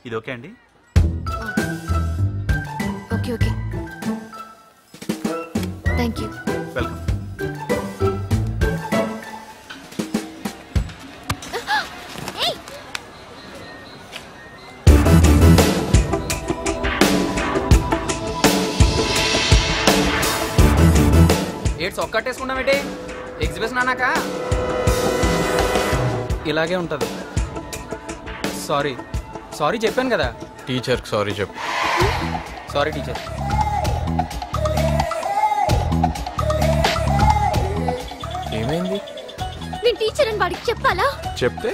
ఇది ఓకే అండి? Okay okay, thank you. Welcome. ఏడ్స్ ఒక్కటేసుకున్నామేంటి? ఎగ్జిబిషన్ అన్నాక ఇలాగే ఉంటుంది. సారీ సారీ చెప్పాను కదా. టీచర్కి సారీ చెప్పు. Sorry teacher. ఏమైంది? నేను టీచర్ అని వాడికి చెప్పాలా? చెప్తే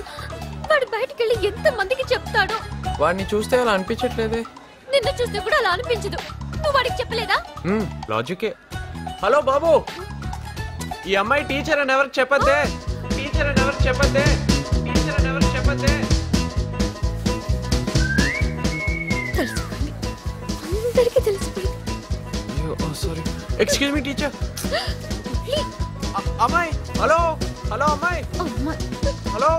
వాడు బయటికి వెళ్ళి ఎంత మందికి చెప్తాడో. వాడిని చూస్తే అలా అనిపించట్లేదే. నిన్ను చూస్తే కూడా అలా అనిపించదు. నువ్వు వాడికి చెప్పలేదా? లాజికే. హలో బాబు, ఈ అమ్మాయి టీచర్ అని ఎవరికి చెప్పద్దే. టీచర్ అని ఎవరికి చెప్పద్దే. టీచర్ అని ఎవరికి చెప్పద్దే. తెలిసిపోయింది, అందరికీ తెలిసిపోయింది. Sorry, excuse me teacher. అమ్మాయి, హలో హలో అమ్మాయి, హలో.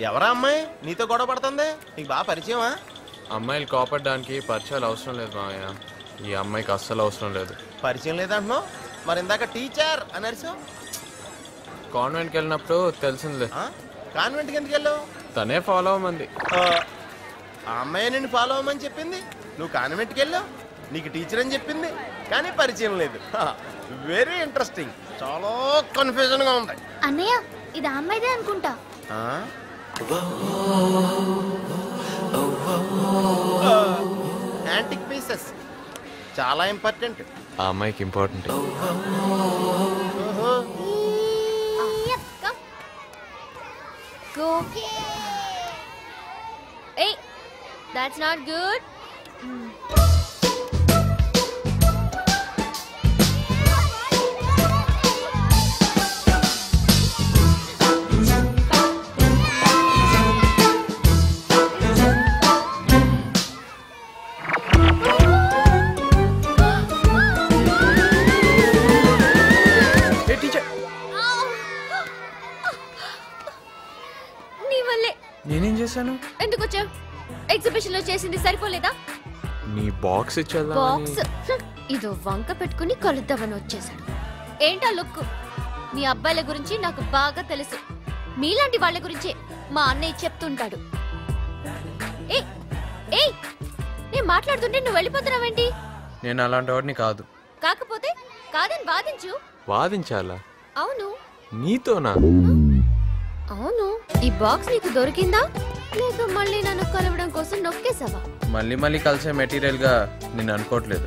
ఎవరా అమ్మాయి నీతో గొడవ పడుతుంది? నీకు బాగా పరిచయమా? అమ్మాయిలు కోపడడానికి పరిచయాలు అవసరం లేదు మామయ్య. ఈ అమ్మాయికి అస్సలు అవసరం లేదు. పరిచయం లేదంటున్నావు, మరి ఇందాక టీచర్ అని అరిచావు. కాన్వెంట్కి వెళ్ళినప్పుడు తెలిసిందిలే. కాన్వెంట్కి ఎందుకు వెళ్ళావు? తనే ఫాలో అవ్వమంది. ఆ అమ్మాయి నిన్ను ఫాలో అవ్వమని చెప్పింది, నువ్వు కాన్వెంట్కి వెళ్ళావు, నీకు టీచర్ అని చెప్పింది, కానీ పరిచయం లేదు. వెరీ ఇంట్రెస్టింగ్, చాలా కన్ఫ్యూజన్ గా ఉంది. అన్నయ్య, ఇది ఆ అమ్మాయిదే అనుకుంటా. యాంటిక్ పీసెస్ చాలా ఇంపార్టెంట్. ఆ అమ్మాయికి important. Go. Hey, that's not good. నేనేం చేశాను? ఎందుకు వచ్చావు? ఎగ్జిబిషన్ లో చేసింది సరిపోలేదా? నీ బాక్స్ ఇచ్చేదా? బాక్స్ ఇదో వంక పెట్టుకుని కలుద్దామని వచ్చేసాడు. ఏంటా లుక్? మీ అబ్బాయిల గురించి నాకు బాగా తెలుసు. మీలాంటి వాళ్ళ గురించే మా అన్నయ్య చెప్తుంటాడు. ఏ ఏ నేను మాట్లాడుతుంటే నువ్వు వెళ్ళిపోతున్నావేంటి? నేను అలాంటి వాడిని కాదు. కాకపోతే కాదని వాదించు. వాదించాలా? అవును. నీతోనా? అవును. ఈ బాక్స్ నీకు దొరికిందా లేక మళ్ళీ నన్ను కలవడం కోసం నొక్కేసావా? మళ్ళీ మళ్ళీ కలిసే మెటీరియల్ గా నేను అనుకోవట్లేదు.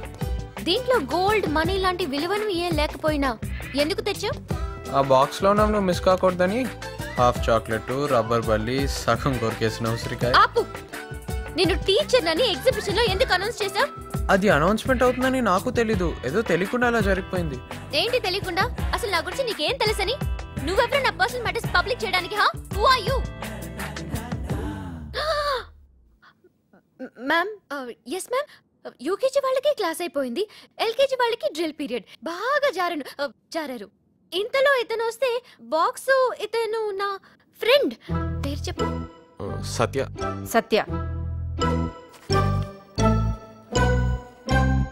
దీంట్లో గోల్డ్ మనీ లాంటి విలువను ఏం లేకపోయినా ఎందుకు తెచ్చావు? ఆ బాక్స్ లో నువ్వు మిస్ కాకూడదని హాఫ్ చాక్లెట్, రబ్బర్ బల్లి, సగం కొరికేసిన ఉసిరికాయ. ఆపు. నేను టీచర్ అని ఎగ్జిబిషన్ లో ఎందుకు అనౌన్స్ చేశావు? అది అనౌన్స్మెంట్ అవుతుందని నాకు తెలీదు. ఏదో తెలియకుండా అలా జరిగిపోయింది. ఏంటి తెలియకుండా? అసలు నా గురించి నీకేం తెలుసని? నువ్వెవరు నా పర్సనల్ మ్యాటర్స్ పబ్లిక్ చేయడానికి? Who are you? Ma'am, yes ma'am. UKG వాళ్ళకి క్లాస్ అయిపోయింది, ఎల్కేజీ వాళ్ళకి డ్రిల్ పీరియడ్. బాగా జారారు. ఇంతలో ఇతను వస్తే బాక్స్ ఇతను నా ఫ్రెండ్. పేరు చెప్పు. సత్య. సత్య,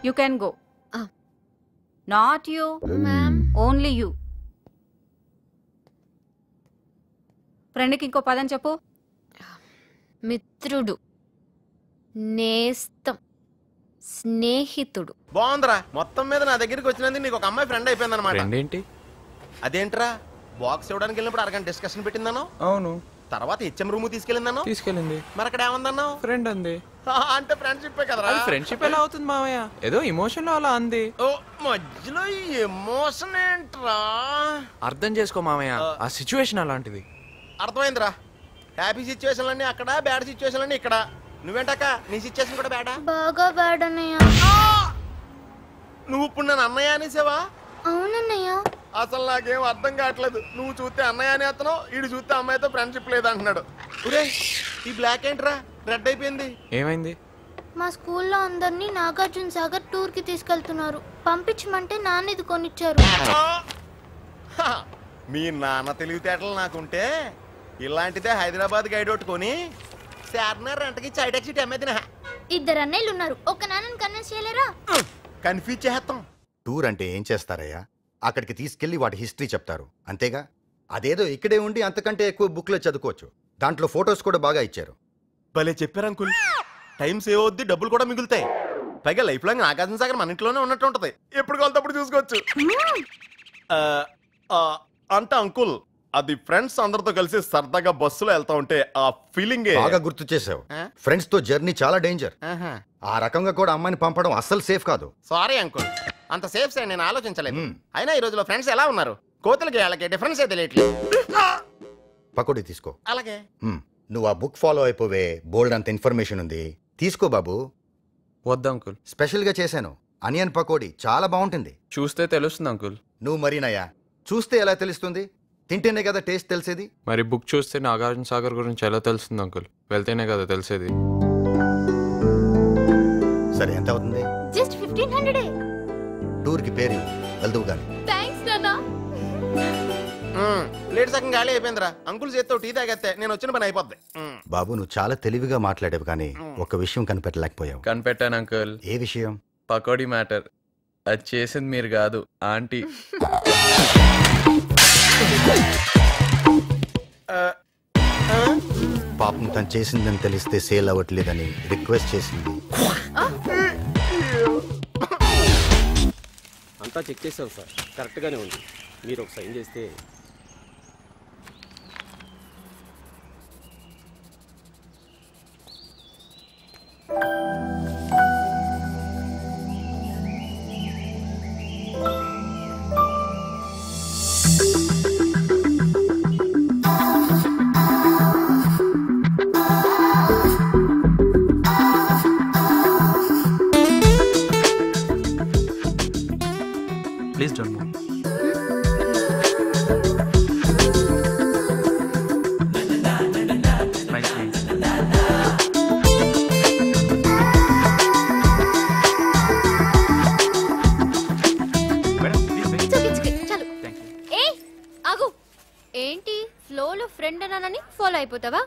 you can go. Not you, ma'am. Only you. ఫ్రెండ్కి ఇంకో పదం చెప్పు. మిత్రుడు, నేస్తం, స్నేహితుడు. బాగుందిరా. మొత్తం మీద నా దగ్గరికి వచ్చినందుకు నీకు ఒక అమ్మాయి ఫ్రెండ్ అయిపోయింది అనమాట. ఫ్రెండ్ ఏంటి? అదేంట్రా, బాక్స్ ఇవ్వడానికి వెళ్ళినప్పుడు అరగంట డిస్కషన్ పెట్టిందన్నావు. అవును. తర్వాత హెచ్ఎం రూమ్ తీసుకెళ్ళిందన్నావు. తీసుకెళ్ళింది. మరి అక్కడ ఏమందన్నావు? ఫ్రెండ్ అంది. అంటే ఫ్రెండ్షిప్ కదరా. ఫ్రెండ్షిప్ ఎలా అవుతుంది మామయ్య? ఏదో ఎమోషన్ లో అలా అంది. ఓ మధ్యలో ఈ ఎమోషన్ ఏంట్రా? అర్థం చేసుకో మామయ్య, ఆ సిచ్యువేషన్ అలాంటిది. అర్థమైందిరా. హ్యాపీ సిచ్యువేషన్ అన్ని అక్కడ, బ్యాడ్ సిచ్యువేషన్ అన్ని ఇక్కడ. నువ్వేంటాక నీ సిచ్యువేషన్ కూడా బ్యాడా? బాగా బ్యాడ్ అన్నయ్య. నువ్వు ఇప్పుడు నన్ను అన్నయ్య అనేసావా? అవునన్నయ్య. అసలు నాకేం అర్థం కావట్లేదు. నువ్వు చూస్తే అన్నయ్య అని అతను, ఈడు చూస్తే అమ్మాయితో ఫ్రెండ్షిప్ లేదంటున్నాడు. ఒరే, ఈ బ్లాక్ ఏంట్రా రెడ్ అయిపోయింది? ఏమైంది? మా స్కూల్లో అందరినీ నాగార్జున సాగర్ టూర్ కి తీసుకెళ్తున్నారు. పంపించమంటే నాన్న ఇది కొనిచ్చారు. మీ నాన్న తెలివితేటలు నాకుంటే ఇలాంటిదే హైదరాబాద్ గైడ్ కొట్టుకొని చార్మినార్ రెంట్కి చై టాక్సీ అమ్మేదిన. ఇద్దరు అన్నయ్యలు ఉన్నారు, ఒక నాన్నని కన్విన్స్ చేయలేరా? కన్ఫ్యూజ్ చేస్తాం. టూర్ అంటే ఏం చేస్తారయ్యా? అక్కడికి తీసుకెళ్లి వాటి హిస్టరీ చెప్తారు అంతేగా. అదేదో ఇక్కడే ఉండి అంతకంటే ఎక్కువ బుక్లో చదువుకోవచ్చు. దాంట్లో ఫొటోస్ కూడా బాగా ఇచ్చారు. భలే చెప్పారు అంకుల్. టైం సేవ్ అవుద్ది, డబ్బులు కూడా మిగులుతాయి. పైగా లైఫ్ లాంగ్ నాగార్జున సాగర్ మన ఇంట్లోనే ఉన్నట్టు ఉంటది. ఎప్పుడు కొలతప్పుడు చూసుకోవచ్చు. అంటే అంకుల్, అది ఫ్రెండ్స్ అందరితో కలిసి సరదాగా బస్సులో వెళ్తా ఉంటే ఆ ఫీలింగ్ బాగా గుర్తు చేసావు. ఫ్రెండ్స్ తో జర్నీ చాలా డేంజర్. ఆ రకంగా కూడా అమ్మాయిని పంపడం అస్సలు సేఫ్ కాదు. సారీ అంకుల్, అంత సేఫ్ సైడ్ నేను ఆలోచించలేదు. అయినా ఈ రోజులో ఫ్రెండ్స్ ఎలా ఉన్నారు? కోతులకి వాళ్ళకి డిఫరెన్స్ అయితే తెలియట్లేదు. పకోడీ తీసుకో. అలాగే. నువ్వు ఆ బుక్ ఫాలో అయిపోవే, బోల్డ్ అంత ఇన్ఫర్మేషన్ ఉంది. తీసుకో బాబు. వద్దు అంకుల్. స్పెషల్ గా చేశాను అనియన్ పకోడీ, చాలా బాగుంటుంది. చూస్తే తెలుస్తుంది అంకుల్. నువ్వు మరీనయ్యా, చూస్తే ఎలా తెలుస్తుంది? తింటేనే కదా టేస్ట్ తెలిసేది. మరి బుక్ చూస్తే నాగార్జున సాగర్ గురించి ఎలా తెలుస్తుంది అంకుల్? వెళ్తేనే కదా తెలిసేది. సరే, ఎంత అవుతుంది? జస్ట్ 1500. టూర్ కి పేరు వెళ్దువు గాని. థ్యాంక్స్ నాన్న. ప్లేట్ సగం గాలి అయిపోయిందిరా. అంకుల్ చేత్తో టీ తాగేస్తే నేను వచ్చిన పని అయిపోద్ది. బాబు, నువ్వు చాలా తెలివిగా మాట్లాడేవు కానీ ఒక విషయం కనిపెట్టలేకపోయావు. కనిపెట్టాను అంకుల్. ఏ విషయం? పకోడీ మ్యాటర్. అది చేసింది మీరు కాదు, ఆంటీ. పాపం తను చేసిందని తెలిస్తే సేల్ అవ్వట్లేదని రిక్వెస్ట్ చేసింది. అంతా చెక్ చేసాం సార్, కరెక్ట్గానే ఉంది. మీరు ఒక సైన్ చేస్తే. Please don't move. ఏంటి ఫ్లోలో ఫ్రెండ్ అన్నానని ఫాలో అయిపోతావా?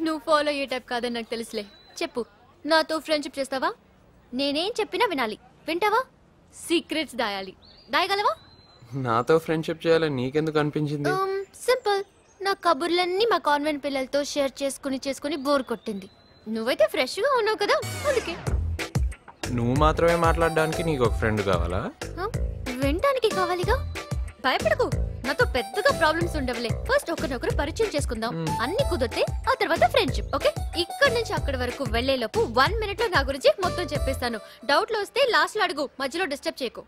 నువ్వు ఫాలో అయ్యే టైప్ కాదని నాకు తెలుసులే. చెప్పు, నాతో ఫ్రెండ్షిప్ చేస్తావా? నేనేం చెప్పినా వినాలి. వింటావా? సీక్రెట్స్ దాయాలి. దాయగలవా? నాతో ఫ్రెండ్షిప్ చేయాలని నీకెందుకు అనిపించింది? సింపుల్. నా కబుర్లన్నీ మా కాన్వెంట్ పిల్లలతో షేర్ చేసుకుని బోర్ కొట్టింది. నువ్వైతే ఫ్రెష్ గా ఉన్నావు కదా, అందుకే. నువ్వు మాత్రమే మాట్లాడడానికి నీకు ఒక ఫ్రెండ్ కావాలా? వినడానికి కావాలిగా. భయపడకు, నాతో పెద్దగా ప్రాబ్లమ్స్ ఉండవులే. ఫస్ట్ ఒకరినొకరు పరిచయం చేసుకుందాం. అన్ని కుదిరితే ఆ తర్వాత ఫ్రెండ్షిప్. ఓకే? ఇక్కడి నుంచి అక్కడి వరకు వెళ్లేలోపు 1 minute లో నా గురించి మొత్తం చెప్పేస్తాను. డౌట్లు వస్తే లాస్ట్ లో అడుగు, మధ్యలో డిస్టర్బ్ చేయకు.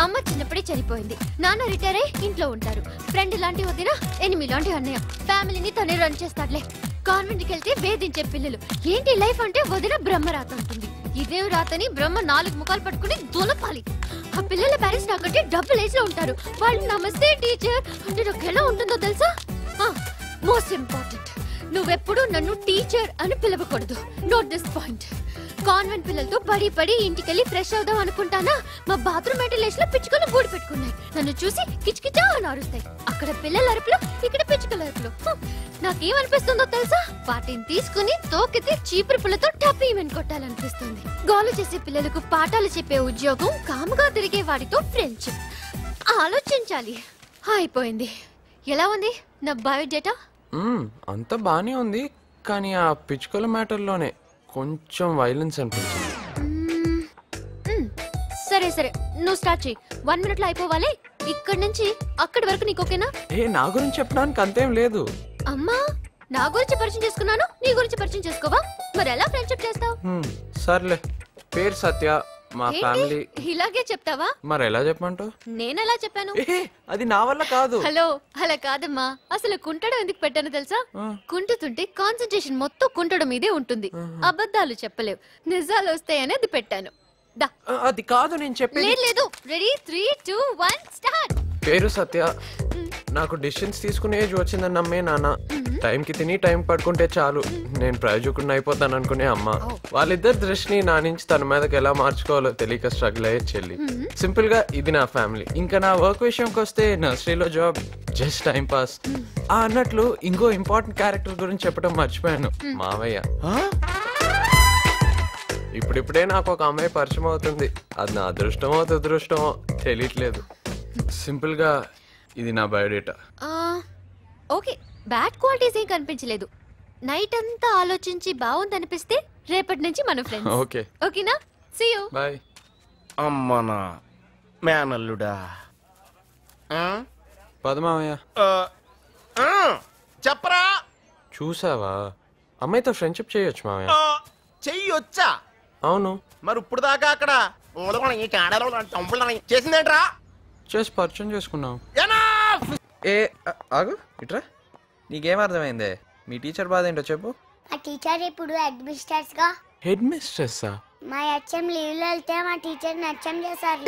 అమ్మ చిన్నప్పుడే చనిపోయింది. నాన్న రిటైర్ అయ్యి ఇంట్లో ఉంటారు. ఫ్రెండ్ లాంటి వదిన, ఎనిమి లాంటి అన్నయ్య. ఫ్యామిలీని తనే రన్ చేస్తాడులే. కాన్వెంట్కి వెళ్తే వేధించే పిల్లలు. ఏంటి లైఫ్ అంటే వదిన బ్రహ్మ రాత ఉంటుంది. ఇదే రాతని బ్రహ్మ 4 ముఖాలు పట్టుకుని దులపాలి. ఆ పిల్లల పేరెంట్స్ నాకంటే డబుల్ ఏజ్ లో ఉంటారు. వాళ్ళు నమస్తే టీచర్ అంటే నాకు ఎలా ఉంటుందో తెలుసా? మోస్ట్ ఇంపార్టెంట్, నువ్వెప్పుడు నన్ను టీచర్ అని పిలవకూడదు. Note this point. కాన్వెంట్ పిల్లలతో పడి ఇంటికెళ్ళి ఫ్రెష్ అవుదాం అనుకుంటానా, మా బాత్రూమ్ వెంటిలేషన్ లో పిచ్చుకలు గూడు పెట్టుకున్నాయి. నన్ను చూసి కిచకిచా అని అరుస్తాయి. అక్కడ పిల్లల అరుపులు, ఇక్కడ పిచ్చుకల అరుపులు. నాకేమనిపిస్తుందో తెలుసా? వాటిని తీసుకుని తోకితే చీపురు పుల్లతో టపీమని కొట్టాలనిపిస్తుంది. గోలు చేసే పిల్లలకు పాఠాలు చెప్పే ఉద్యోగం, కాముగా తిరిగే వాడితో ఫ్రెండ్షిప్. ఆలోచించాలి. అయిపోయింది. ఎలా ఉంది నా బయోడేటా? అంత బానే ఉంది, కానీ ఆ పిచ్చుకల మ్యాటర్లోనే కొంచెం వైలెన్స్ అనిపించింది. సరే సరే, నువ్వు స్టార్ట్ చేయి. 1 minute లో అయిపోవాలి. ఇక్కడి నుంచి అక్కడి వరకు నీకు ఓకేనా? నా గురించి చెప్పడానికి అంతేం లేదు. అమ్మా, నా గురించి పరిచయం చేసుకున్నాను, నీ గురించి పరిచయం చేసుకోవా? మరి ఎలా ఫ్రెండ్షిప్ చేస్తావు? సర్లే, పేరు సత్య, మా ఫ్యామిలీ. ఇలాగే చెప్తావా? మరి ఎలా చెప్పమంటావు? నేనెలా చెప్పాను? అది నా వల్ల కాదు. హలో, అలా కాదమ్మా. అసలు కుంటడం ఎందుకు పెట్టాను తెలుసా? కుంటుతుంటే కాన్సన్ట్రేషన్ మొత్తం కుంటడం మీదే ఉంటుంది. అబద్ధాలు చెప్పలేవు, నిజాలు వస్తాయని అది పెట్టాను. అది కాదు నేను చెప్పేది. లేదు. Ready, 3, 2, 1 start. పేరు సత్య. నాకు డిసిషన్స్ తీసుకునే ఏజ్ వచ్చిందని నమ్మే నాన్న టైంకి తిని టైం పడుకుంటే చాలు నేను ప్రయోజకుడిని అయిపోతాను అనుకునే అమ్మ. వాళ్ళిద్దరి దృష్టిని నా నుంచి తన మీదకి ఎలా మార్చుకోవాలో తెలియక స్ట్రగుల్ అయ్యే చెల్లి. సింపుల్ గా ఇది నా ఫ్యామిలీ. ఇంకా నా వర్క్ విషయంకి వస్తే నర్సరీలో జాబ్ జస్ట్ టైం పాస్. అన్నట్లు ఇంకో ఇంపార్టెంట్ క్యారెక్టర్ గురించి చెప్పడం మర్చిపోయాను, మావయ్య. ఇప్పుడిప్పుడే నాకు ఒక అమ్మాయి పరిచయం అవుతుంది. అది నా అదృష్టమో దురదృష్టమో తెలియట్లేదు. సింపుల్ గా ఇది నా బయోడేటా. ఓకే, బ్యాడ్ క్వాలిటీస్ ఏం కనిపించలేదు. నైట్ అంతా ఆలోచించి బాగుందనిపిస్తే రేపటి నుంచి మన ఫ్రెండ్స్. ఓకే ఓకేనా? See you. బాయ్. అమ్మనా మేనల్లుడా. పద మావయ్య. చెప్పరా. చూసావా, అమ్మాయితో ఫ్రెండ్షిప్ చేయొచ్చు మావయ్య. చెయ్యొచ్చా? అవును. మరి ఇప్పుడు దాకా అక్కడ చేసిందేంట్రా? చేసి పరిచయం చేసుకున్నాం. ఏ ఆగు, ఇట్రా. నీకేం అర్థమైందే? మీ టీచర్ బాధ ఏంటో చెప్పు. మా టీచర్ ఇప్పుడు అడ్మినిస్ట్రేటర్స్ గా హెడ్ మిస్ట్రెస్సా? మా హెచ్ఎం లీవ్ లో వెళ్తే మా టీచర్ హెచ్ఎం చేశారు.